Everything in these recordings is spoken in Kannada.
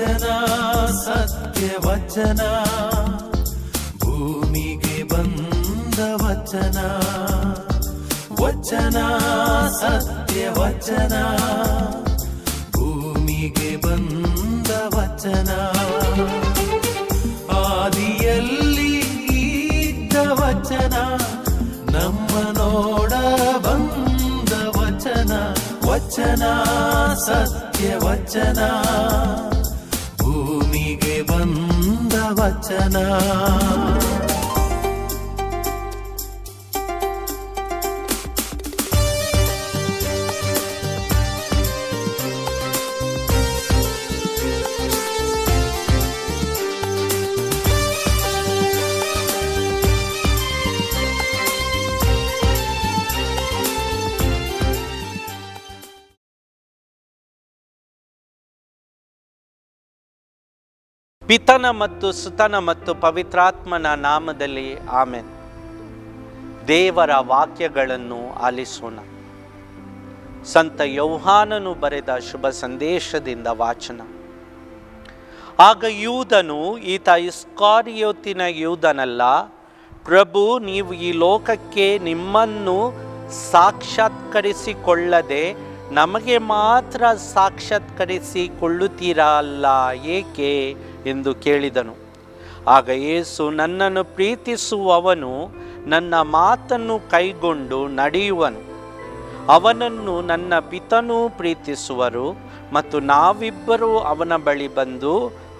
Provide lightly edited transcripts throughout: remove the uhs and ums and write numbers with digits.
ವಚನ ಸತ್ಯ ವಚನ, ಭೂಮಿಗೆ ಬಂದ ವಚನ. ವಚನ ಸತ್ಯ ವಚನ, ಭೂಮಿಗೆ ಬಂದ ವಚನ. ಆದಿಯಲ್ಲಿ ಇದ್ದ ವಚನ, ನಮ್ಮ ನೋಡ ಬಂದ ವಚನ. ವಚನ ಸತ್ಯ ವಚನ, ಭೂಮಿಗೆ ಬಂದ ವಚನ. ಪಿತನ ಮತ್ತು ಸುತನ ಮತ್ತು ಪವಿತ್ರಾತ್ಮನ ನಾಮದಲ್ಲಿ ಆಮೆನ್. ದೇವರ ವಾಕ್ಯಗಳನ್ನು ಆಲಿಸೋಣ. ಸಂತ ಯೋಹಾನನು ಬರೆದ ಶುಭ ಸಂದೇಶದಿಂದ ವಾಚನ. ಆಗ ಯೂದನು, ಈತ ಇಸ್ಕಾರಿಯೋತಿನ ಯೂದನಲ್ಲ, ಪ್ರಭು, ನೀವು ಈ ಲೋಕಕ್ಕೆ ನಿಮ್ಮನ್ನು ಸಾಕ್ಷಾತ್ಕರಿಸಿಕೊಳ್ಳದೆ ನಮಗೆ ಮಾತ್ರ ಸಾಕ್ಷಾತ್ಕರಿಸಿಕೊಳ್ಳುತ್ತೀರಾ ಅಲ್ಲ, ಏಕೆ ಎಂದು ಕೇಳಿದನು. ಆಗ ಯೇಸು, ನನ್ನನ್ನು ಪ್ರೀತಿಸುವವನು ನನ್ನ ಮಾತನ್ನು ಕೈಗೊಂಡು ನಡೆಯುವನು, ಅವನನ್ನು ನನ್ನ ಪಿತನೂ ಪ್ರೀತಿಸುವರು, ಮತ್ತು ನಾವಿಬ್ಬರೂ ಅವನ ಬಳಿ ಬಂದು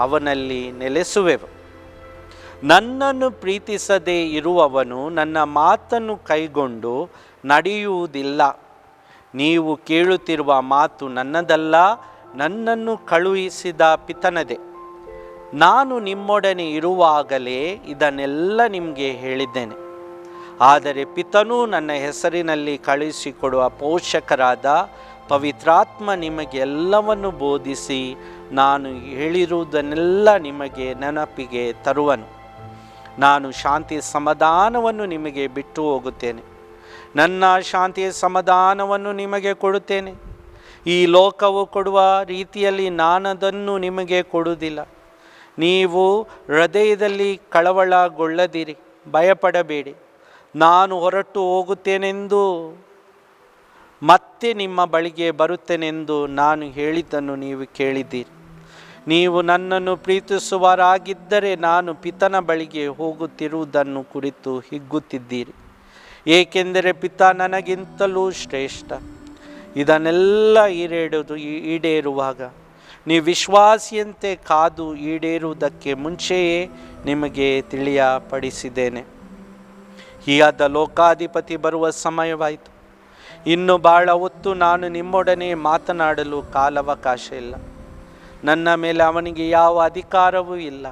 ಅವನಲ್ಲಿ ನೆಲೆಸುವೆವು. ನನ್ನನ್ನು ಪ್ರೀತಿಸದೇ ಇರುವವನು ನನ್ನ ಮಾತನ್ನು ಕೈಗೊಂಡು ನಡೆಯುವುದಿಲ್ಲ. ನೀವು ಕೇಳುತ್ತಿರುವ ಮಾತು ನನ್ನದಲ್ಲ, ನನ್ನನ್ನು ಕಳುಹಿಸಿದ ಪಿತನದೇ. ನಾನು ನಿಮ್ಮೊಡನೆ ಇರುವಾಗಲೇ ಇದನ್ನೆಲ್ಲ ನಿಮಗೆ ಹೇಳಿದ್ದೇನೆ. ಆದರೆ ಪಿತನು ನನ್ನ ಹೆಸರಿನಲ್ಲಿ ಕಳುಹಿಸಿಕೊಡುವ ಪೋಷಕರಾದ ಪವಿತ್ರಾತ್ಮ ನಿಮಗೆ ಎಲ್ಲವನ್ನು ಬೋಧಿಸಿ ನಾನು ಹೇಳಿರುವುದನ್ನೆಲ್ಲ ನಿಮಗೆ ನೆನಪಿಗೆ ತರುವನು. ನಾನು ಶಾಂತಿ ಸಮಾಧಾನವನ್ನು ನಿಮಗೆ ಬಿಟ್ಟು ಹೋಗುತ್ತೇನೆ, ನನ್ನ ಶಾಂತಿಯ ಸಮಾಧಾನವನ್ನು ನಿಮಗೆ ಕೊಡುತ್ತೇನೆ. ಈ ಲೋಕವು ಕೊಡುವ ರೀತಿಯಲ್ಲಿ ನಾನದನ್ನು ನಿಮಗೆ ಕೊಡುವುದಿಲ್ಲ. ನೀವು ಹೃದಯದಲ್ಲಿ ಕಳವಳಗೊಳ್ಳದಿರಿ, ಭಯಪಡಬೇಡಿ. ನಾನು ಹೊರಟು ಹೋಗುತ್ತೇನೆಂದು ಮತ್ತೆ ನಿಮ್ಮ ಬಳಿಗೆ ಬರುತ್ತೇನೆಂದು ನಾನು ಹೇಳಿದ್ದನ್ನು ನೀವು ಕೇಳಿದ್ದೀರಿ. ನೀವು ನನ್ನನ್ನು ಪ್ರೀತಿಸುವರಾಗಿದ್ದರೆ ನಾನು ಪಿತನ ಬಳಿಗೆ ಹೋಗುತ್ತಿರುವುದನ್ನು ಕುರಿತು ಹಿಗ್ಗುತ್ತಿದ್ದೀರಿ, ಏಕೆಂದರೆ ಪಿತ ನನಗಿಂತಲೂ ಶ್ರೇಷ್ಠ. ಇದನ್ನೆಲ್ಲ ಈಡೇರುವಾಗ ನೀವು ವಿಶ್ವಾಸಿಯಂತೆ ಕಾದು ಈಡೇರುವುದಕ್ಕೆ ಮುಂಚೆಯೇ ನಿಮಗೆ ತಿಳಿಯಪಡಿಸಿದ್ದೇನೆ. ಹೀಯಾದ ಲೋಕಾಧಿಪತಿ ಬರುವ ಸಮಯವಾಯಿತು. ಇನ್ನು ಬಹಳ ಹೊತ್ತು ನಾನು ನಿಮ್ಮೊಡನೆ ಮಾತನಾಡಲು ಕಾಲಾವಕಾಶ ಇಲ್ಲ. ನನ್ನ ಮೇಲೆ ಅವನಿಗೆ ಯಾವ ಅಧಿಕಾರವೂ ಇಲ್ಲ.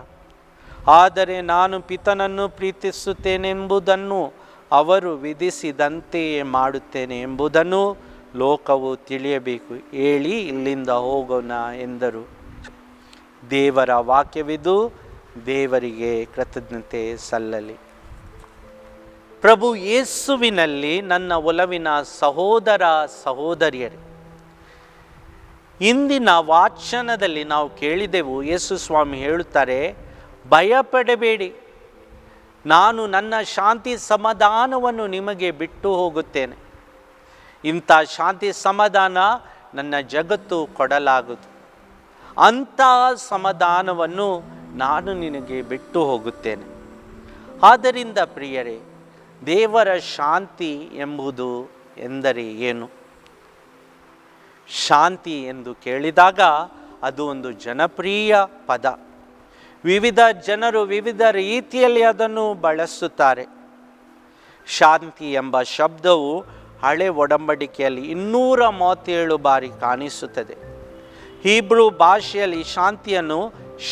ಆದರೆ ನಾನು ಪಿತನನ್ನು ಪ್ರೀತಿಸುತ್ತೇನೆಂಬುದನ್ನು ಅವರು ವಿಧಿಸಿದಂತೆಯೇ ಮಾಡುತ್ತೇನೆ ಎಂಬುದನ್ನು ಲೋಕವು ತಿಳಿಯಬೇಕು. ಹೇಳಿ ಇಲ್ಲಿಂದ ಹೋಗೋಣ ಎಂದರು. ದೇವರ ವಾಕ್ಯವಿದು. ದೇವರಿಗೆ ಕೃತಜ್ಞತೆ ಸಲ್ಲಲಿ. ಪ್ರಭು ಯೇಸುವಿನಲ್ಲಿ ನನ್ನ ಒಲವಿನ ಸಹೋದರ ಸಹೋದರಿಯರೇ, ಇಂದಿನ ವಾಚನದಲ್ಲಿ ನಾವು ಕೇಳಿದೆವು, ಯೇಸು ಸ್ವಾಮಿ ಹೇಳುತ್ತಾರೆ, ಭಯಪಡಬೇಡಿ, ನಾನು ನನ್ನ ಶಾಂತಿ ಸಮಾಧಾನವನ್ನು ನಿಮಗೆ ಬಿಟ್ಟು ಹೋಗುತ್ತೇನೆ. ಇಂಥ ಶಾಂತಿ ಸಮಾಧಾನ ನನ್ನ ಜಗತ್ತು ಕೊಡಲಾಗದು. ಅಂಥ ಸಮಾಧಾನವನ್ನು ನಾನು ನಿನಗೆ ಬಿಟ್ಟು ಹೋಗುತ್ತೇನೆ. ಆದ್ದರಿಂದ ಪ್ರಿಯರೇ, ದೇವರ ಶಾಂತಿ ಎಂಬುದು ಎಂದರೆ ಏನು? ಶಾಂತಿ ಎಂದು ಕೇಳಿದಾಗ ಅದು ಒಂದು ಜನಪ್ರಿಯ ಪದ. ವಿವಿಧ ಜನರು ವಿವಿಧ ರೀತಿಯಲ್ಲಿ ಅದನ್ನು ಬಳಸುತ್ತಾರೆ. ಶಾಂತಿ ಎಂಬ ಶಬ್ದವು ಹಳೆ ಒಡಂಬಡಿಕೆಯಲ್ಲಿ 237 ಬಾರಿ ಕಾಣಿಸುತ್ತದೆ. ಹೀಬ್ರೂ ಭಾಷೆಯಲ್ಲಿ ಶಾಂತಿಯನ್ನು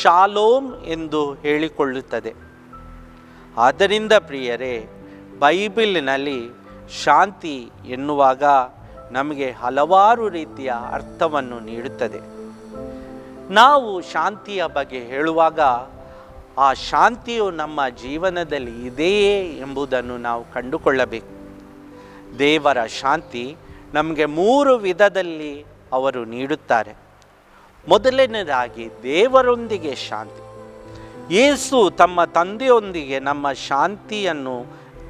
ಶಾಲೋಮ್ ಎಂದು ಹೇಳಿಕೊಳ್ಳುತ್ತದೆ. ಆದ್ದರಿಂದ ಪ್ರಿಯರೇ, ಬೈಬಲಿನಲ್ಲಿ ಶಾಂತಿ ಎನ್ನುವಾಗ ನಮಗೆ ಹಲವಾರು ರೀತಿಯ ಅರ್ಥವನ್ನು ನೀಡುತ್ತದೆ. ನಾವು ಶಾಂತಿಯ ಬಗ್ಗೆ ಹೇಳುವಾಗ ಆ ಶಾಂತಿಯು ನಮ್ಮ ಜೀವನದಲ್ಲಿ ಇದೆಯೇ ಎಂಬುದನ್ನು ನಾವು ಕಂಡುಕೊಳ್ಳಬೇಕು. ದೇವರ ಶಾಂತಿ ನಮಗೆ 3 ವಿಧದಲ್ಲಿ ಅವರು ನೀಡುತ್ತಾರೆ. ಮೊದಲನೇದಾಗಿ ದೇವರೊಂದಿಗೆ ಶಾಂತಿ. ಯೇಸು ತಮ್ಮ ತಂದೆಯೊಂದಿಗೆ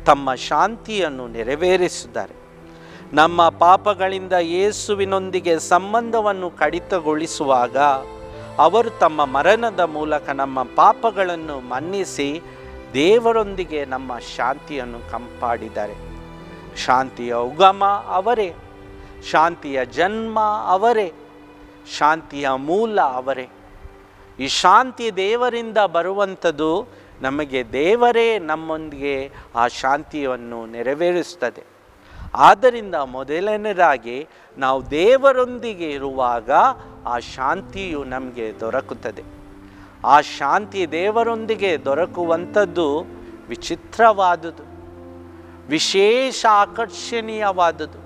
ತಮ್ಮ ಶಾಂತಿಯನ್ನು ನೆರವೇರಿಸಿದ್ದಾರೆ. ನಮ್ಮ ಪಾಪಗಳಿಂದ ಯೇಸುವಿನೊಂದಿಗೆ ಸಂಬಂಧವನ್ನು ಕಡಿತಗೊಳಿಸುವಾಗ ಅವರು ತಮ್ಮ ಮರಣದ ಮೂಲಕ ನಮ್ಮ ಪಾಪಗಳನ್ನು ಮನ್ನಿಸಿ ದೇವರೊಂದಿಗೆ ನಮ್ಮ ಶಾಂತಿಯನ್ನು ಕಾಪಾಡಿದ್ದಾರೆ. ಶಾಂತಿಯ ಉಗಮ ಅವರೇ, ಶಾಂತಿಯ ಜನ್ಮ ಅವರೇ, ಶಾಂತಿಯ ಮೂಲ ಅವರೇ. ಈ ಶಾಂತಿ ದೇವರಿಂದ ಬರುವಂಥದ್ದು. ನಮಗೆ ದೇವರೇ ನಮ್ಮೊಂದಿಗೆ ಆ ಶಾಂತಿಯನ್ನು ನೆರವೇರಿಸ್ತದೆ. ಆದ್ದರಿಂದ ಮೊದಲನೇದಾಗಿ ನಾವು ದೇವರೊಂದಿಗೆ ಇರುವಾಗ ಆ ಶಾಂತಿಯು ನಮಗೆ ದೊರಕುತ್ತದೆ. ಆ ಶಾಂತಿ ದೇವರೊಂದಿಗೆ ದೊರಕುವಂಥದ್ದು ವಿಚಿತ್ರವಾದುದು, ವಿಶೇಷ ಆಕರ್ಷಣೀಯವಾದುದು.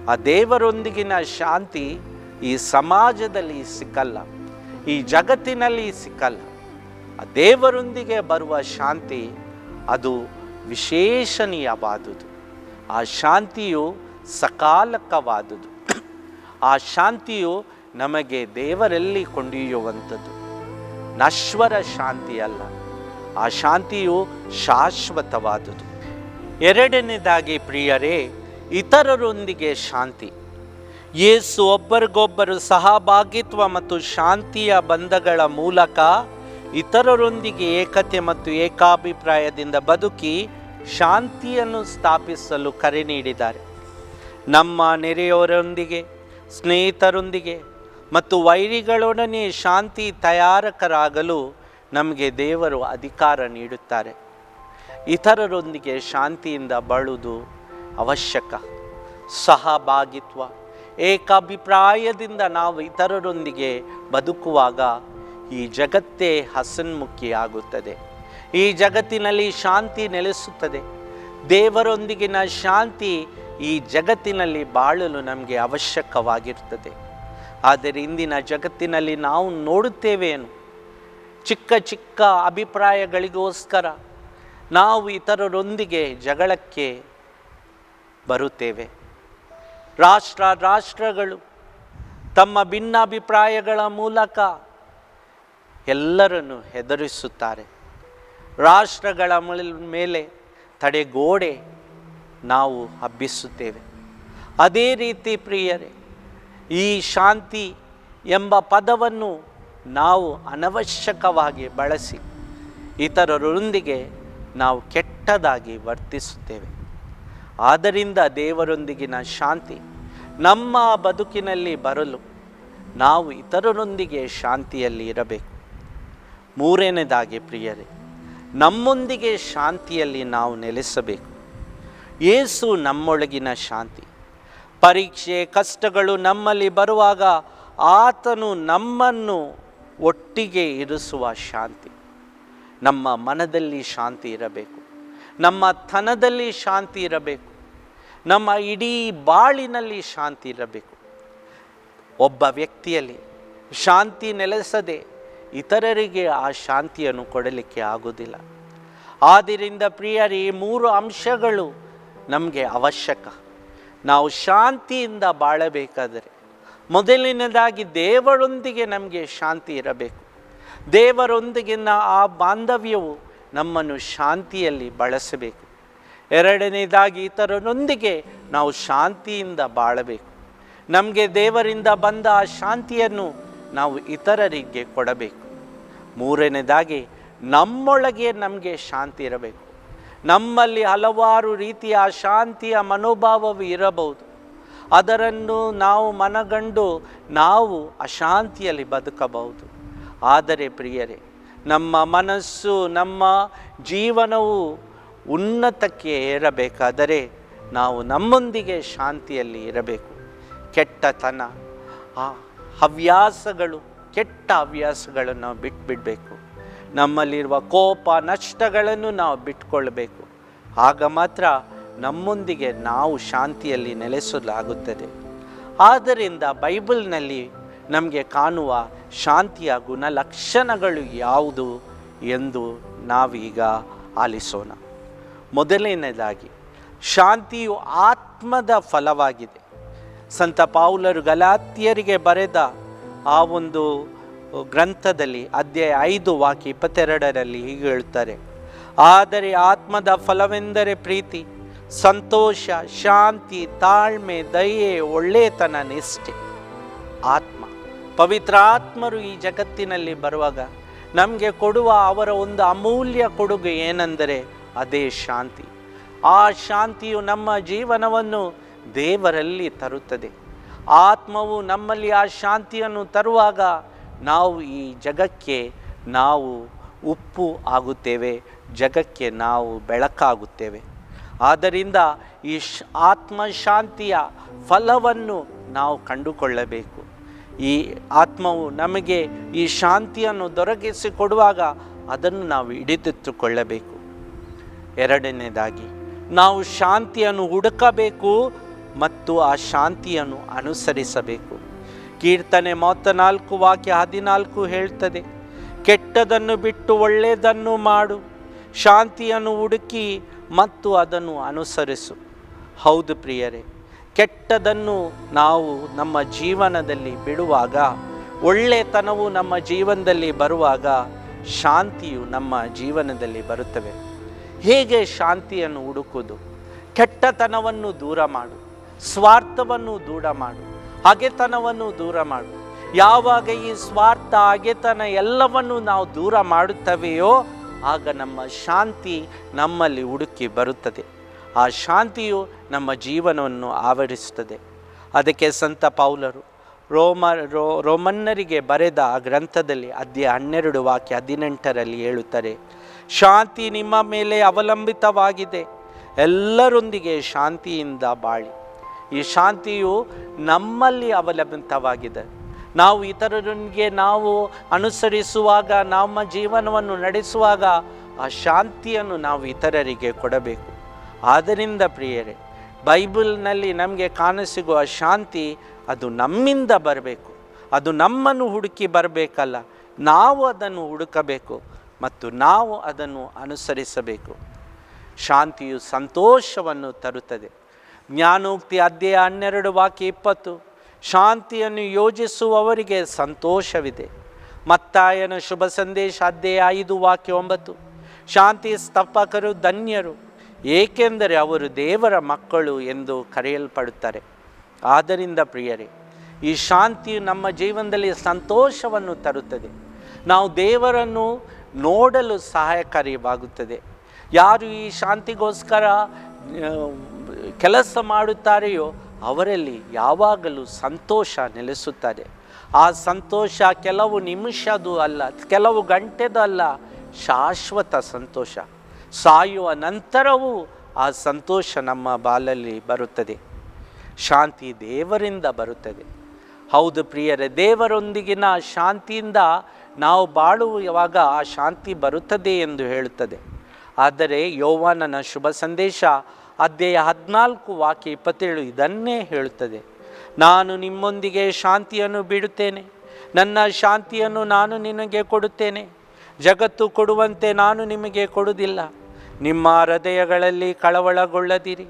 ಆ ದೇವರೊಂದಿಗಿನ ಶಾಂತಿ ಈ ಸಮಾಜದಲ್ಲಿ ಸಿಕ್ಕಲ್ಲ, ಈ ಜಗತ್ತಿನಲ್ಲಿ ಸಿಕ್ಕಲ್ಲ. ಆ ದೇವರೊಂದಿಗೆ ಬರುವ ಶಾಂತಿ ಅದು ವಿಶೇಷಣೀಯವಾದುದು. ಆ ಶಾಂತಿಯು ಸಕಾಲಕವಾದುದು. ಆ ಶಾಂತಿಯು ನಮಗೆ ದೇವರಲ್ಲಿ ಕೊಂಡೊಯ್ಯುವಂಥದ್ದು, ನಶ್ವರ ಶಾಂತಿ ಅಲ್ಲ. ಆ ಶಾಂತಿಯು ಶಾಶ್ವತವಾದುದು. ಎರಡನೇದಾಗಿ ಪ್ರಿಯರೇ, ಇತರರೊಂದಿಗೆ ಶಾಂತಿ. ಯೇಸು ಒಬ್ಬರಿಗೊಬ್ಬರು ಸಹಭಾಗಿತ್ವ ಮತ್ತು ಶಾಂತಿಯ ಬಂಧಗಳ ಮೂಲಕ ಇತರರೊಂದಿಗೆ ಏಕತೆ ಮತ್ತು ಏಕಾಭಿಪ್ರಾಯದಿಂದ ಬದುಕಿ ಶಾಂತಿಯನ್ನು ಸ್ಥಾಪಿಸಲು ಕರೆ ನೀಡಿದ್ದಾರೆ. ನಮ್ಮ ನೆರೆಯವರೊಂದಿಗೆ, ಸ್ನೇಹಿತರೊಂದಿಗೆ ಮತ್ತು ವೈರಿಗಳೊಡನೆ ಶಾಂತಿ ತಯಾರಕರಾಗಲು ನಮಗೆ ದೇವರು ಅಧಿಕಾರ ನೀಡುತ್ತಾರೆ. ಇತರರೊಂದಿಗೆ ಶಾಂತಿಯಿಂದ ಬಾಳುವುದು ಅವಶ್ಯಕ. ಸಹಭಾಗಿತ್ವ, ಏಕಾಭಿಪ್ರಾಯದಿಂದ ನಾವು ಇತರರೊಂದಿಗೆ ಬದುಕುವಾಗ ಈ ಜಗತ್ತೇ ಹಸನ್ಮುಖಿಯಾಗುತ್ತದೆ. ಈ ಜಗತ್ತಿನಲ್ಲಿ ಶಾಂತಿ ನೆಲೆಸುತ್ತದೆ. ದೇವರೊಂದಿಗಿನ ಶಾಂತಿ ಈ ಜಗತ್ತಿನಲ್ಲಿ ಬಾಳಲು ನಮಗೆ ಅವಶ್ಯಕವಾಗಿರುತ್ತದೆ. ಆದರೆ ಇಂದಿನ ಜಗತ್ತಿನಲ್ಲಿ ನಾವು ನೋಡುತ್ತೇವೇನು, ಚಿಕ್ಕ ಚಿಕ್ಕ ಅಭಿಪ್ರಾಯಗಳಿಗೋಸ್ಕರ ನಾವು ಇತರರೊಂದಿಗೆ ಜಗಳಕ್ಕೆ ಬರುತ್ತೇವೆ. ರಾಷ್ಟ್ರಗಳು ತಮ್ಮ ಭಿನ್ನಾಭಿಪ್ರಾಯಗಳ ಮೂಲಕ ಎಲ್ಲರನ್ನು ಹೆದರಿಸುತ್ತಾರೆ. ರಾಷ್ಟ್ರಗಳ ಮೇಲೆ ತಡೆಗೋಡೆ ನಾವು ಹಬ್ಬಿಸುತ್ತೇವೆ. ಅದೇ ರೀತಿ ಪ್ರಿಯರೇ, ಈ ಶಾಂತಿ ಎಂಬ ಪದವನ್ನು ನಾವು ಅನವಶ್ಯಕವಾಗಿ ಬಳಸಿ ಇತರರೊಂದಿಗೆ ನಾವು ಕೆಟ್ಟದಾಗಿ ವರ್ತಿಸುತ್ತೇವೆ. ಆದ್ದರಿಂದ ದೇವರೊಂದಿಗಿನ ಶಾಂತಿ ನಮ್ಮ ಬದುಕಿನಲ್ಲಿ ಬರಲು ನಾವು ಇತರರೊಂದಿಗೆ ಶಾಂತಿಯಲ್ಲಿ ಇರಬೇಕು. ಮೂರನೇದಾಗಿ ಪ್ರಿಯರೇ, ನಮ್ಮೊಂದಿಗೆ ಶಾಂತಿಯಲ್ಲಿ ನಾವು ನೆಲೆಸಬೇಕು. ಯೇಸು ನಮ್ಮೊಳಗಿನ ಶಾಂತಿ. ಪರೀಕ್ಷೆ, ಕಷ್ಟಗಳು ನಮ್ಮಲ್ಲಿ ಬರುವಾಗ ಆತನು ನಮ್ಮನ್ನು ಒಟ್ಟಿಗೆ ಇರಿಸುವ ಶಾಂತಿ. ನಮ್ಮ ಮನದಲ್ಲಿ ಶಾಂತಿ ಇರಬೇಕು, ನಮ್ಮ ತನದಲ್ಲಿ ಶಾಂತಿ ಇರಬೇಕು, ನಮ್ಮ ಇಡೀ ಬಾಳಿನಲ್ಲಿ ಶಾಂತಿ ಇರಬೇಕು. ಒಬ್ಬ ವ್ಯಕ್ತಿಯಲ್ಲಿ ಶಾಂತಿ ನೆಲೆಸದೆ ಇತರರಿಗೆ ಆ ಶಾಂತಿಯನ್ನು ಕೊಡಲಿಕ್ಕೆ ಆಗುವುದಿಲ್ಲ. ಆದ್ದರಿಂದ ಪ್ರಿಯರೇ, ಈ ಮೂರು ಅಂಶಗಳು ನಮಗೆ ಅವಶ್ಯಕ. ನಾವು ಶಾಂತಿಯಿಂದ ಬಾಳಬೇಕಾದರೆ ಮೊದಲನೇದಾಗಿ ದೇವರೊಂದಿಗೆ ನಮಗೆ ಶಾಂತಿ ಇರಬೇಕು. ದೇವರೊಂದಿಗಿನ ಆ ಬಾಂಧವ್ಯವು ನಮ್ಮನ್ನು ಶಾಂತಿಯಲ್ಲಿ ಬಳಸಬೇಕು. ಎರಡನೇದಾಗಿ ಇತರರೊಂದಿಗೆ ನಾವು ಶಾಂತಿಯಿಂದ ಬಾಳಬೇಕು. ನಮಗೆ ದೇವರಿಂದ ಬಂದ ಆ ಶಾಂತಿಯನ್ನು ನಾವು ಇತರರಿಗೆ ಕೊಡಬೇಕು. ಮೂರನೇದಾಗಿ ನಮ್ಮೊಳಗೆ ನಮಗೆ ಶಾಂತಿ ಇರಬೇಕು. ನಮ್ಮಲ್ಲಿ ಹಲವಾರು ರೀತಿಯ ಶಾಂತಿಯ ಮನೋಭಾವವು ಇರಬಹುದು. ಅದನ್ನು ನಾವು ಮನಗಂಡು ನಾವು ಅಶಾಂತಿಯಲ್ಲಿ ಬದುಕಬಹುದು. ಆದರೆ ಪ್ರಿಯರೇ, ನಮ್ಮ ಮನಸ್ಸು, ನಮ್ಮ ಜೀವನವು ಉನ್ನತಕ್ಕೆ ಏರಬೇಕಾದರೆ ನಾವು ನಮ್ಮೊಂದಿಗೆ ಶಾಂತಿಯಲ್ಲಿ ಇರಬೇಕು. ಕೆಟ್ಟತನ, ಹವ್ಯಾಸಗಳು, ಕೆಟ್ಟ ಹವ್ಯಾಸಗಳನ್ನು ನಾವು ಬಿಟ್ಟುಬಿಡಬೇಕು. ನಮ್ಮಲ್ಲಿರುವ ಕೋಪ, ನಷ್ಟಗಳನ್ನು ನಾವು ಬಿಟ್ಟುಕೊಳ್ಳಬೇಕು. ಆಗ ಮಾತ್ರ ನಮ್ಮೊಂದಿಗೆ ನಾವು ಶಾಂತಿಯಲ್ಲಿ ನೆಲೆಸಲಾಗುತ್ತದೆ. ಆದ್ದರಿಂದ ಬೈಬಲ್ನಲ್ಲಿ ನಮಗೆ ಕಾಣುವ ಶಾಂತಿಯ ಗುಣಲಕ್ಷಣಗಳು ಯಾವುದು ಎಂದು ನಾವೀಗ ಆಲಿಸೋಣ. ಮೊದಲನೇದಾಗಿ, ಶಾಂತಿಯು ಆತ್ಮದ ಫಲವಾಗಿದೆ. ಸಂತ ಪೌಲರು ಗಲಾತ್ಯರಿಗೆ ಬರೆದ ಆ ಒಂದು ಗ್ರಂಥದಲ್ಲಿ ಅಧ್ಯಾಯ 5 ವಾಕ್ಯ 22ರಲ್ಲಿ ಹೀಗೆ ಹೇಳ್ತಾರೆ, ಆದರೆ ಆತ್ಮದ ಫಲವೆಂದರೆ ಪ್ರೀತಿ, ಸಂತೋಷ, ಶಾಂತಿ, ತಾಳ್ಮೆ, ದಯೆ, ಒಳ್ಳೆಯತನ, ನಿಷ್ಠೆ. ಆತ್ಮ, ಪವಿತ್ರ ಆತ್ಮರು ಈ ಜಗತ್ತಿನಲ್ಲಿ ಬರುವಾಗ ನಮಗೆ ಕೊಡುವ ಅವರ ಒಂದು ಅಮೂಲ್ಯ ಕೊಡುಗೆ ಏನೆಂದರೆ ಅದೇ ಶಾಂತಿ. ಆ ಶಾಂತಿಯು ನಮ್ಮ ಜೀವನವನ್ನು ದೇವರಲ್ಲಿ ತರುತ್ತದೆ. ಆತ್ಮವು ನಮ್ಮಲ್ಲಿ ಆ ಶಾಂತಿಯನ್ನು ತರುವಾಗ ನಾವು ಈ ಜಗಕ್ಕೆ ನಾವು ಉಪ್ಪು ಆಗುತ್ತೇವೆ, ಜಗಕ್ಕೆ ನಾವು ಬೆಳಕಾಗುತ್ತೇವೆ. ಆದ್ದರಿಂದ ಈ ಆತ್ಮಶಾಂತಿಯ ಫಲವನ್ನು ನಾವು ಕಂಡುಕೊಳ್ಳಬೇಕು. ಈ ಆತ್ಮವು ನಮಗೆ ಈ ಶಾಂತಿಯನ್ನು ದೊರಕಿಸಿಕೊಡುವಾಗ ಅದನ್ನು ನಾವು ಹಿಡಿದಿಟ್ಟುಕೊಳ್ಳಬೇಕು. ಎರಡನೇದಾಗಿ ನಾವು ಶಾಂತಿಯನ್ನು ಹುಡುಕಬೇಕು ಮತ್ತು ಆ ಶಾಂತಿಯನ್ನು ಅನುಸರಿಸಬೇಕು. ಕೀರ್ತನೆ 34 ವಾಕ್ಯ 14 ಹೇಳ್ತದೆ, ಕೆಟ್ಟದನ್ನು ಬಿಟ್ಟು ಒಳ್ಳೆಯದನ್ನು ಮಾಡು, ಶಾಂತಿಯನ್ನು ಹುಡುಕಿ ಮತ್ತು ಅದನ್ನು ಅನುಸರಿಸು. ಹೌದು ಪ್ರಿಯರೇ, ಕೆಟ್ಟದನ್ನು ನಾವು ನಮ್ಮ ಜೀವನದಲ್ಲಿ ಬಿಡುವಾಗ, ಒಳ್ಳೆತನವು ನಮ್ಮ ಜೀವನದಲ್ಲಿ ಬರುವಾಗ ಶಾಂತಿಯು ನಮ್ಮ ಜೀವನದಲ್ಲಿ ಬರುತ್ತವೆ. ಹೇಗೆ ಶಾಂತಿಯನ್ನು ಹುಡುಕುವುದು? ಕೆಟ್ಟತನವನ್ನು ದೂರ ಮಾಡು, ಸ್ವಾರ್ಥವನ್ನು ದೂರ ಮಾಡು, ಹಗೆತನವನ್ನು ದೂರ ಮಾಡು. ಯಾವಾಗ ಈ ಸ್ವಾರ್ಥ, ಹಗೆತನ ಎಲ್ಲವನ್ನು ನಾವು ದೂರ ಮಾಡುತ್ತವೆಯೋ ಆಗ ನಮ್ಮ ಶಾಂತಿ ನಮ್ಮಲ್ಲಿ ಹುಡುಕಿ ಬರುತ್ತದೆ. ಆ ಶಾಂತಿಯು ನಮ್ಮ ಜೀವನವನ್ನು ಆವರಿಸುತ್ತದೆ. ಅದಕ್ಕೆ ಸಂತ ಪೌಲರು ರೋಮನ್ನರಿಗೆ ಬರೆದ ಆ ಗ್ರಂಥದಲ್ಲಿ ಅಧ್ಯಾಯ 12 ವಾಕ್ಯ 18ರಲ್ಲಿ ಹೇಳುತ್ತಾರೆ, ಶಾಂತಿ ನಿಮ್ಮ ಮೇಲೆ ಅವಲಂಬಿತವಾಗಿದೆ, ಎಲ್ಲರೊಂದಿಗೆ ಶಾಂತಿಯಿಂದ ಬಾಳಿ. ಈ ಶಾಂತಿಯು ನಮ್ಮಲ್ಲಿ ಅವಲಂಬಿತವಾಗಿದೆ. ನಾವು ಇತರರೊಂದಿಗೆ ನಾವು ಅನುಸರಿಸುವಾಗ, ನಮ್ಮ ಜೀವನವನ್ನು ನಡೆಸುವಾಗ ಆ ಶಾಂತಿಯನ್ನು ನಾವು ಇತರರಿಗೆ ಕೊಡಬೇಕು. ಆದ್ದರಿಂದ ಪ್ರಿಯರೇ, ಬೈಬಲ್ನಲ್ಲಿ ನಮಗೆ ಕಾಣಸಿಗುವ ಶಾಂತಿ ಅದು ನಮ್ಮಿಂದ ಬರಬೇಕು. ಅದು ನಮ್ಮನ್ನು ಹುಡುಕಿ ಬರಬೇಕಲ್ಲ, ನಾವು ಅದನ್ನು ಹುಡುಕಬೇಕು ಮತ್ತು ನಾವು ಅದನ್ನು ಅನುಸರಿಸಬೇಕು. ಶಾಂತಿಯು ಸಂತೋಷವನ್ನು ತರುತ್ತದೆ. ಜ್ಞಾನೋಕ್ತಿ ಅಧ್ಯಾಯ 12 ವಾಕ್ಯ 20, ಶಾಂತಿಯನ್ನು ಯೋಜಿಸುವವರಿಗೆ ಸಂತೋಷವಿದೆ. ಮತ್ತಾಯನ ಶುಭ ಸಂದೇಶ ಅಧ್ಯಾಯ 5 ವಾಕ್ಯ 9, ಶಾಂತಿ ಸ್ಥಾಪಕರು ಧನ್ಯರು, ಏಕೆಂದರೆ ಅವರು ದೇವರ ಮಕ್ಕಳು ಎಂದು ಕರೆಯಲ್ಪಡುತ್ತಾರೆ. ಆದ್ದರಿಂದ ಪ್ರಿಯರೇ, ಈ ಶಾಂತಿಯು ನಮ್ಮ ಜೀವನದಲ್ಲಿ ಸಂತೋಷವನ್ನು ತರುತ್ತದೆ. ನಾವು ದೇವರನ್ನು ನೋಡಲು ಸಹಾಯಕಾರಿಯಾಗುತ್ತದೆ. ಯಾರು ಈ ಶಾಂತಿಗೋಸ್ಕರ ಕೆಲಸ ಮಾಡುತ್ತಾರೆಯೋ ಅವರಲ್ಲಿ ಯಾವಾಗಲೂ ಸಂತೋಷ ನೆಲೆಸುತ್ತದೆ. ಆ ಸಂತೋಷ ಕೆಲವು ನಿಮಿಷದ್ದು ಅಲ್ಲ, ಕೆಲವು ಗಂಟೆದು ಅಲ್ಲ, ಶಾಶ್ವತ ಸಂತೋಷ. ಸಾಯುವ ನಂತರವೂ ಆ ಸಂತೋಷ ನಮ್ಮ ಬಾಳಲ್ಲಿ ಬರುತ್ತದೆ. ಶಾಂತಿ ದೇವರಿಂದ ಬರುತ್ತದೆ. ಹೌದು ಪ್ರಿಯರೇ, ದೇವರೊಂದಿಗಿನ ಶಾಂತಿಯಿಂದ ನಾವು ಬಾಳುವಾಗ ಆ ಶಾಂತಿ ಬರುತ್ತದೆ ಎಂದು ಹೇಳುತ್ತದೆ. ಆದರೆ ಯೋವಾನನ ಶುಭ ಸಂದೇಶ ಅಧ್ಯಾಯ 14 ವಾಕ್ಯ 27 ಇದನ್ನೇ ಹೇಳುತ್ತದೆ, ನಾನು ನಿಮ್ಮೊಂದಿಗೆ ಶಾಂತಿಯನ್ನು ಬಿಡುತ್ತೇನೆ, ನನ್ನ ಶಾಂತಿಯನ್ನು ನಾನು ನಿನಗೆ ಕೊಡುತ್ತೇನೆ, ಜಗತ್ತು ಕೊಡುವಂತೆ ನಾನು ನಿಮಗೆ ಕೊಡುವುದಿಲ್ಲ. ನಿಮ್ಮ ಹೃದಯಗಳಲ್ಲಿ ಕಳವಳಗೊಳ್ಳದಿರಿ,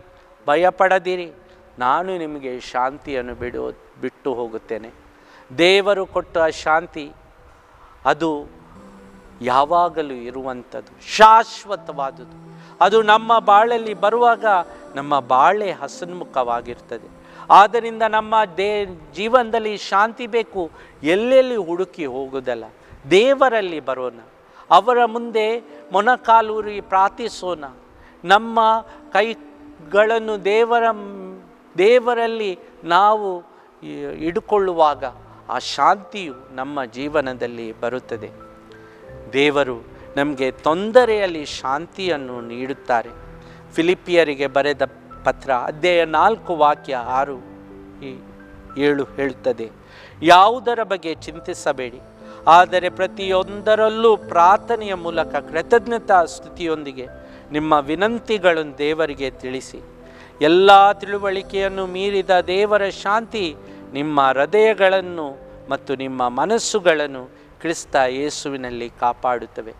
ಭಯಪಡದಿರಿ, ನಾನು ನಿಮಗೆ ಶಾಂತಿಯನ್ನು ಬಿಟ್ಟು ಹೋಗುತ್ತೇನೆ. ದೇವರು ಕೊಟ್ಟ ಶಾಂತಿ ಅದು ಯಾವಾಗಲೂ ಇರುವಂಥದ್ದು, ಶಾಶ್ವತವಾದುದು. ಅದು ನಮ್ಮ ಬಾಳಲ್ಲಿ ಬರುವಾಗ ನಮ್ಮ ಬಾಳೆ ಹಸನ್ಮುಖವಾಗಿರ್ತದೆ. ಆದ್ದರಿಂದ ನಮ್ಮ ಜೀವನದಲ್ಲಿ ಶಾಂತಿ ಬೇಕು, ಎಲ್ಲೆಲ್ಲಿ ಹುಡುಕಿ ಹೋಗುವುದಲ್ಲ, ದೇವರಲ್ಲಿ ಬರೋಣ, ಅವರ ಮುಂದೆ ಮೊಣಕಾಲೂರಿ ಪ್ರಾರ್ಥಿಸೋಣ. ನಮ್ಮ ಕೈಗಳನ್ನು ದೇವರಲ್ಲಿ ನಾವು ಹಿಡ್ಕೊಳ್ಳುವಾಗ ಆ ಶಾಂತಿಯು ನಮ್ಮ ಜೀವನದಲ್ಲಿ ಬರುತ್ತದೆ. ದೇವರು ನಮಗೆ ತೊಂದರೆಯಲ್ಲಿ ಶಾಂತಿಯನ್ನು ನೀಡುತ್ತಾರೆ. ಫಿಲಿಪಿಯರಿಗೆ ಬರೆದ ಪತ್ರ ಅಧ್ಯಾಯ 4 ವಾಕ್ಯ 6-7 ಹೇಳುತ್ತದೆ, ಯಾವುದರ ಬಗ್ಗೆ ಚಿಂತಿಸಬೇಡಿ, ಆದರೆ ಪ್ರತಿಯೊಂದರಲ್ಲೂ ಪ್ರಾರ್ಥನೆಯ ಮೂಲಕ ಕೃತಜ್ಞತಾ ಸ್ತುತಿಯೊಂದಿಗೆ ನಿಮ್ಮ ವಿನಂತಿಗಳನ್ನು ದೇವರಿಗೆ ತಿಳಿಸಿ. ಎಲ್ಲ ತಿಳುವಳಿಕೆಯನ್ನು ಮೀರಿದ ದೇವರ ಶಾಂತಿ ನಿಮ್ಮ ಹೃದಯಗಳನ್ನು ಮತ್ತು ನಿಮ್ಮ ಮನಸ್ಸುಗಳನ್ನು ಕ್ರಿಸ್ತ ಯೇಸುವಿನಲ್ಲಿ ಕಾಪಾಡುತ್ತವೆ.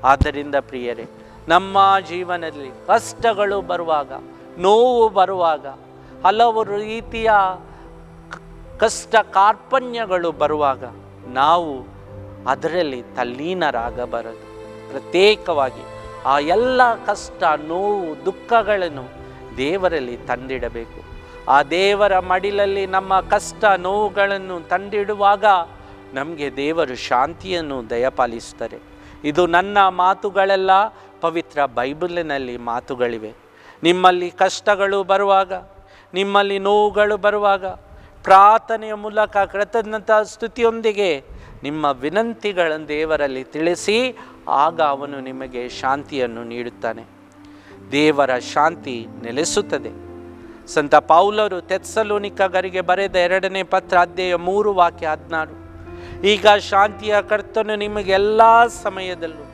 ಆದ್ದರಿಂದ ಪ್ರಿಯರೇ, ನಮ್ಮ ಜೀವನದಲ್ಲಿ ಕಷ್ಟಗಳು ಬರುವಾಗ, ನೋವು ಬರುವಾಗ, ಹಲವು ರೀತಿಯ ಕಷ್ಟ ಕಾರ್ಪಣ್ಯಗಳು ಬರುವಾಗ ನಾವು ಅದರಲ್ಲಿ ತಲ್ಲೀನರಾಗಬಾರದು. ಪ್ರತ್ಯೇಕವಾಗಿ ಆ ಎಲ್ಲ ಕಷ್ಟ, ನೋವು, ದುಃಖಗಳನ್ನು ದೇವರಲ್ಲಿ ತಂದಿಡಬೇಕು. ಆ ದೇವರ ಮಡಿಲಲ್ಲಿ ನಮ್ಮ ಕಷ್ಟ ನೋವುಗಳನ್ನು ತಂದಿಡುವಾಗ ನಮಗೆ ದೇವರು ಶಾಂತಿಯನ್ನು ದಯಪಾಲಿಸ್ತಾರೆ. ಇದು ನನ್ನ ಮಾತುಗಳೆಲ್ಲ, ಪವಿತ್ರ ಬೈಬಲಿನಲ್ಲಿ ಮಾತುಗಳಿವೆ. ನಿಮ್ಮಲ್ಲಿ ಕಷ್ಟಗಳು ಬರುವಾಗ, ನಿಮ್ಮಲ್ಲಿ ನೋವುಗಳು ಬರುವಾಗ ಪ್ರಾರ್ಥನೆಯ ಮೂಲಕ ಕೃತಜ್ಞತಾ ಸ್ತುತಿಯೊಂದಿಗೆ ನಿಮ್ಮ ವಿನಂತಿಗಳನ್ನು ದೇವರಲ್ಲಿ ತಿಳಿಸಿ, ಆಗ ಅವನು ನಿಮಗೆ ಶಾಂತಿಯನ್ನು ನೀಡುತ್ತಾನೆ. ದೇವರ ಶಾಂತಿ ನೆಲೆಸುತ್ತದೆ. ಸಂತ ಪೌಲರು ತೆಸ್ಸಲೋನಿಕರಿಗೆ ಬರೆದ 2ನೇ ಪತ್ರ ಅಧ್ಯಾಯ 3 ವಾಕ್ಯ 16. ಈಗ ಶಾಂತಿಯ ಕರ್ತನು ನಿಮಗೆ ಎಲ್ಲ ಸಮಯದಲ್ಲೂ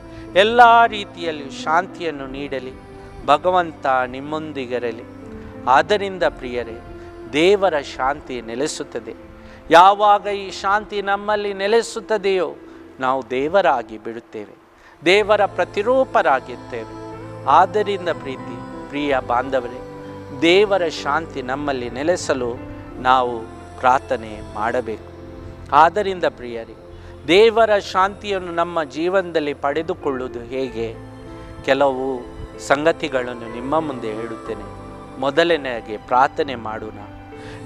ಎಲ್ಲ ರೀತಿಯಲ್ಲಿಯೂ ಶಾಂತಿಯನ್ನು ನೀಡಲಿ. ಭಗವಂತ ನಿಮ್ಮೊಂದಿಗಿರಲಿ. ಆದ್ದರಿಂದ ಪ್ರಿಯರೇ, ದೇವರ ಶಾಂತಿ ನೆಲೆಸುತ್ತದೆ. ಯಾವಾಗ ಈ ಶಾಂತಿ ನಮ್ಮಲ್ಲಿ ನೆಲೆಸುತ್ತದೆಯೋ ನಾವು ದೇವರಾಗಿ ಬಿಡುತ್ತೇವೆ, ದೇವರ ಪ್ರತಿರೂಪರಾಗಿರ್ತೇವೆ. ಆದ್ದರಿಂದ ಪ್ರಿಯ ಬಾಂಧವರೇ, ದೇವರ ಶಾಂತಿ ನಮ್ಮಲ್ಲಿ ನೆಲೆಸಲು ನಾವು ಪ್ರಾರ್ಥನೆ ಮಾಡಬೇಕು. ಆದ್ದರಿಂದ ಪ್ರಿಯರೇ, ದೇವರ ಶಾಂತಿಯನ್ನು ನಮ್ಮ ಜೀವನದಲ್ಲಿ ಪಡೆದುಕೊಳ್ಳುವುದು ಹೇಗೆ? ಕೆಲವು ಸಂಗತಿಗಳನ್ನು ನಿಮ್ಮ ಮುಂದೆ ಹೇಳುತ್ತೇನೆ. ಮೊದಲನೆಯಾಗಿ ಪ್ರಾರ್ಥನೆ ಮಾಡೋಣ.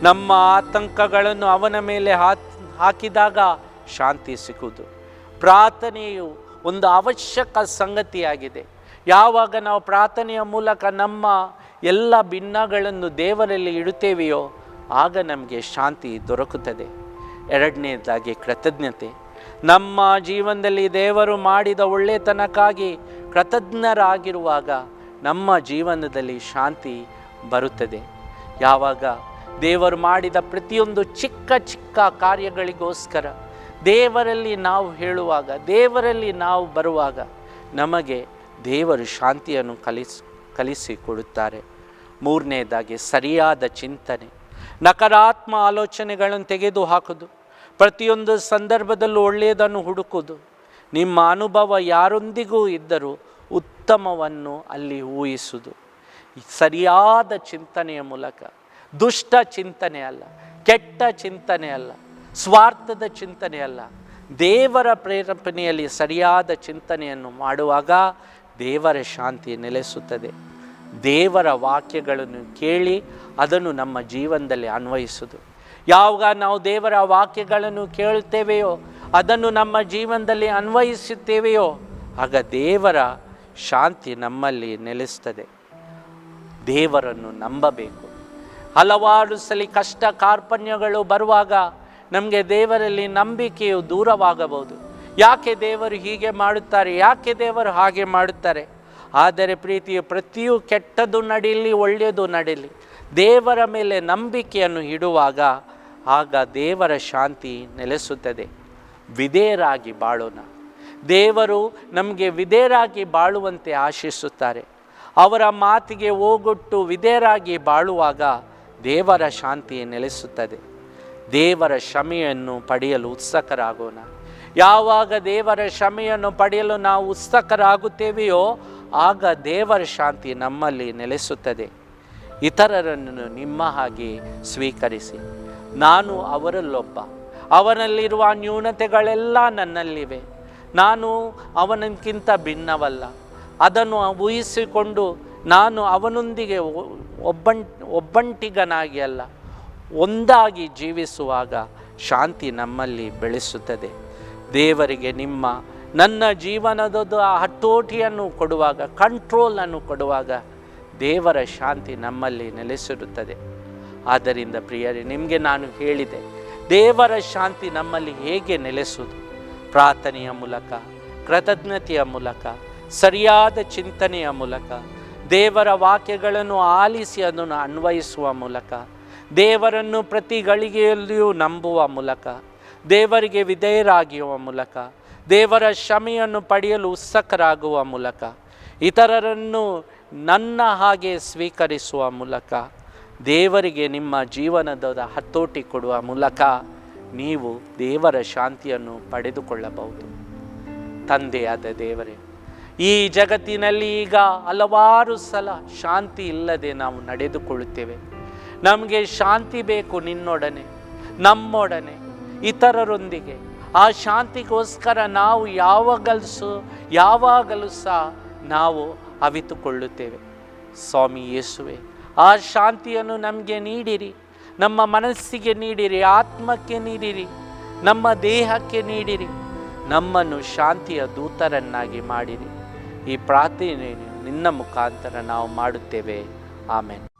ನಮ್ಮ ಆತಂಕಗಳನ್ನು ಅವನ ಮೇಲೆ ಹಾಕಿದಾಗ ಶಾಂತಿ ಸಿಗುವುದು. ಪ್ರಾರ್ಥನೆಯು ಒಂದು ಅವಶ್ಯಕ ಸಂಗತಿಯಾಗಿದೆ. ಯಾವಾಗ ನಾವು ಪ್ರಾರ್ಥನೆಯ ಮೂಲಕ ನಮ್ಮ ಎಲ್ಲ ಭಿನ್ನಗಳನ್ನು ದೇವರಲ್ಲಿ ಇಡುತ್ತೇವೆಯೋ ಆಗ ನಮಗೆ ಶಾಂತಿ ದೊರಕುತ್ತದೆ. ಎರಡನೇದಾಗಿ ಕೃತಜ್ಞತೆ. ನಮ್ಮ ಜೀವನದಲ್ಲಿ ದೇವರು ಮಾಡಿದ ಒಳ್ಳೆತನಕ್ಕಾಗಿ ಕೃತಜ್ಞರಾಗಿರುವಾಗ ನಮ್ಮ ಜೀವನದಲ್ಲಿ ಶಾಂತಿ ಬರುತ್ತದೆ. ಯಾವಾಗ ದೇವರು ಮಾಡಿದ ಪ್ರತಿಯೊಂದು ಚಿಕ್ಕ ಚಿಕ್ಕ ಕಾರ್ಯಗಳಿಗೋಸ್ಕರ ದೇವರಲ್ಲಿ ನಾವು ಹೇಳುವಾಗ, ದೇವರಲ್ಲಿ ನಾವು ಬರುವಾಗ ನಮಗೆ ದೇವರು ಶಾಂತಿಯನ್ನು ಕಲಿಸಿಕೊಡುತ್ತಾರೆ. ಮೂರನೇದಾಗಿ ಸರಿಯಾದ ಚಿಂತನೆ. ನಕಾರಾತ್ಮಕ ಆಲೋಚನೆಗಳನ್ನು ತೆಗೆದುಹಾಕುವುದು. ಪ್ರತಿಯೊಂದು ಸಂದರ್ಭದಲ್ಲೂ ಒಳ್ಳೆಯದನ್ನು ಹುಡುಕುವುದು. ನಿಮ್ಮ ಅನುಭವ ಯಾರೊಂದಿಗೂ ಇದ್ದರೂ ಉತ್ತಮವನ್ನು ಅಲ್ಲಿ ಊಹಿಸುವುದು. ಸರಿಯಾದ ಚಿಂತನೆಯ ಮೂಲಕ, ದುಷ್ಟ ಚಿಂತನೆ ಅಲ್ಲ, ಕೆಟ್ಟ ಚಿಂತನೆ ಅಲ್ಲ, ಸ್ವಾರ್ಥದ ಚಿಂತನೆ ಅಲ್ಲ, ದೇವರ ಪ್ರೇರೇಪಣೆಯಲ್ಲಿ ಸರಿಯಾದ ಚಿಂತನೆಯನ್ನು ಮಾಡುವಾಗ ದೇವರ ಶಾಂತಿ ನೆಲೆಸುತ್ತದೆ. ದೇವರ ವಾಕ್ಯಗಳನ್ನು ಕೇಳಿ ಅದನ್ನು ನಮ್ಮ ಜೀವನದಲ್ಲಿ ಅನ್ವಯಿಸುವುದು. ಯಾವಾಗ ನಾವು ದೇವರ ವಾಕ್ಯಗಳನ್ನು ಕೇಳುತ್ತೇವೆಯೋ, ಅದನ್ನು ನಮ್ಮ ಜೀವನದಲ್ಲಿ ಅನ್ವಯಿಸುತ್ತೇವೆಯೋ ಆಗ ದೇವರ ಶಾಂತಿ ನಮ್ಮಲ್ಲಿ ನೆಲೆಸ್ತದೆ. ದೇವರನ್ನು ನಂಬಬೇಕು. ಹಲವಾರು ಸಲ ಕಷ್ಟ ಕಾರ್ಪಣ್ಯಗಳು ಬರುವಾಗ ನಮಗೆ ದೇವರಲ್ಲಿ ನಂಬಿಕೆಯು ದೂರವಾಗಬಹುದು. ಯಾಕೆ ದೇವರು ಹೀಗೆ ಮಾಡುತ್ತಾರೆ, ಯಾಕೆ ದೇವರು ಹಾಗೆ ಮಾಡುತ್ತಾರೆ? ಆದರೆ ಪ್ರೀತಿಯು ಪ್ರತಿಯೂ ಕೆಟ್ಟದ್ದು ನಡೀಲಿ, ಒಳ್ಳೆಯದು ನಡೀಲಿ, ದೇವರ ಮೇಲೆ ನಂಬಿಕೆಯನ್ನು ಇಡುವಾಗ ಆಗ ದೇವರ ಶಾಂತಿ ನೆಲೆಸುತ್ತದೆ. ವಿಧೇಯರಾಗಿ ಬಾಳೋಣ. ದೇವರು ನಮಗೆ ವಿಧೇಯರಾಗಿ ಬಾಳುವಂತೆ ಆಶಿಸುತ್ತಾರೆ. ಅವರ ಮಾತಿಗೆ ಓಗೊಟ್ಟು ವಿಧೇಯರಾಗಿ ಬಾಳುವಾಗ ದೇವರ ಶಾಂತಿ ನೆಲೆಸುತ್ತದೆ. ದೇವರ ಕ್ಷಮೆಯನ್ನು ಪಡೆಯಲು ಉತ್ಸುಕರಾಗೋಣ. ಯಾವಾಗ ದೇವರ ಕ್ಷಮೆಯನ್ನು ಪಡೆಯಲು ನಾವು ಉತ್ಸುಕರಾಗುತ್ತೇವೆಯೋ ಆಗ ದೇವರ ಶಾಂತಿ ನಮ್ಮಲ್ಲಿ ನೆಲೆಸುತ್ತದೆ. ಇತರರನ್ನು ನಿಮ್ಮ ಹಾಗೆ ಸ್ವೀಕರಿಸಿ. ನಾನು ಅವರಲ್ಲೊಬ್ಬ, ಅವನಲ್ಲಿರುವ ನ್ಯೂನತೆಗಳೆಲ್ಲ ನನ್ನಲ್ಲಿವೆ, ನಾನು ಅವನಕ್ಕಿಂತ ಭಿನ್ನವಲ್ಲ. ಅದನ್ನು ಊಹಿಸಿಕೊಂಡು ನಾನು ಅವನೊಂದಿಗೆ ಒಬ್ಬಂಟಿಗನಾಗಿ ಅಲ್ಲ, ಒಂದಾಗಿ ಜೀವಿಸುವಾಗ ಶಾಂತಿ ನಮ್ಮಲ್ಲಿ ಬೆಳೆಸುತ್ತದೆ. ದೇವರಿಗೆ ನನ್ನ ಜೀವನದ ಹತೋಟಿಯನ್ನು ಕೊಡುವಾಗ, ಕಂಟ್ರೋಲನ್ನು ಕೊಡುವಾಗ ದೇವರ ಶಾಂತಿ ನಮ್ಮಲ್ಲಿ ನೆಲೆಸಿರುತ್ತದೆ. ಆದ್ದರಿಂದ ಪ್ರಿಯರೇ, ನಿಮಗೆ ನಾನು ಹೇಳಿದೆ, ದೇವರ ಶಾಂತಿ ನಮ್ಮಲ್ಲಿ ಹೇಗೆ ನೆಲೆಸುವುದು? ಪ್ರಾರ್ಥನೆಯ ಮೂಲಕ, ಕೃತಜ್ಞತೆಯ ಮೂಲಕ, ಸರಿಯಾದ ಚಿಂತನೆಯ ಮೂಲಕ, ದೇವರ ವಾಕ್ಯಗಳನ್ನು ಆಲಿಸಿ ಅದನ್ನು ಅನ್ವಯಿಸುವ ಮೂಲಕ, ದೇವರನ್ನು ಪ್ರತಿ ಗಳಿಗೆಯಲ್ಲಿಯೂ ನಂಬುವ ಮೂಲಕ, ದೇವರಿಗೆ ವಿಧೇಯರಾಗುವ ಮೂಲಕ, ದೇವರ ಕ್ಷಮೆಯನ್ನು ಪಡೆಯಲು ಉತ್ಸುಕರಾಗುವ ಮೂಲಕ, ಇತರರನ್ನು ನನ್ನ ಹಾಗೆ ಸ್ವೀಕರಿಸುವ ಮೂಲಕ, ದೇವರಿಗೆ ನಿಮ್ಮ ಜೀವನದ ಹತೋಟಿ ಕೊಡುವ ಮೂಲಕ ನೀವು ದೇವರ ಶಾಂತಿಯನ್ನು ಪಡೆದುಕೊಳ್ಳಬಹುದು. ತಂದೆಯಾದ ದೇವರೇ, ಈ ಜಗತ್ತಿನಲ್ಲಿ ಈಗ ಹಲವಾರು ಸಲ ಶಾಂತಿ ಇಲ್ಲದೆ ನಾವು ನಡೆದುಕೊಳ್ಳುತ್ತೇವೆ. ನಮಗೆ ಶಾಂತಿ ಬೇಕು ನಿನ್ನೊಡನೆ, ನಮ್ಮೊಡನೆ ಇತರರೊಂದಿಗೆ ಆ ಶಾಂತಿಗೋಸ್ಕರ ನಾವು ಯಾವಾಗಲೂ ಸಹ ನಾವು ಅವಿತುಕೊಳ್ಳುತ್ತೇವೆ. ಸ್ವಾಮಿ ಯೇಸುವೆ, ಆ ಶಾಂತಿಯನ್ನು ನಮಗೆ ನೀಡಿರಿ, ನಮ್ಮ ಮನಸ್ಸಿಗೆ ನೀಡಿರಿ, ಆತ್ಮಕ್ಕೆ ನೀಡಿರಿ, ನಮ್ಮ ದೇಹಕ್ಕೆ ನೀಡಿರಿ, ನಮ್ಮನ್ನು ಶಾಂತಿಯ ದೂತರನ್ನಾಗಿ ಮಾಡಿರಿ. ಈ ಪ್ರಾರ್ಥನೆಯನ್ನು ನಿನ್ನ ಮುಖಾಂತರ ನಾವು ಮಾಡುತ್ತೇವೆ. ಆಮೆನ್.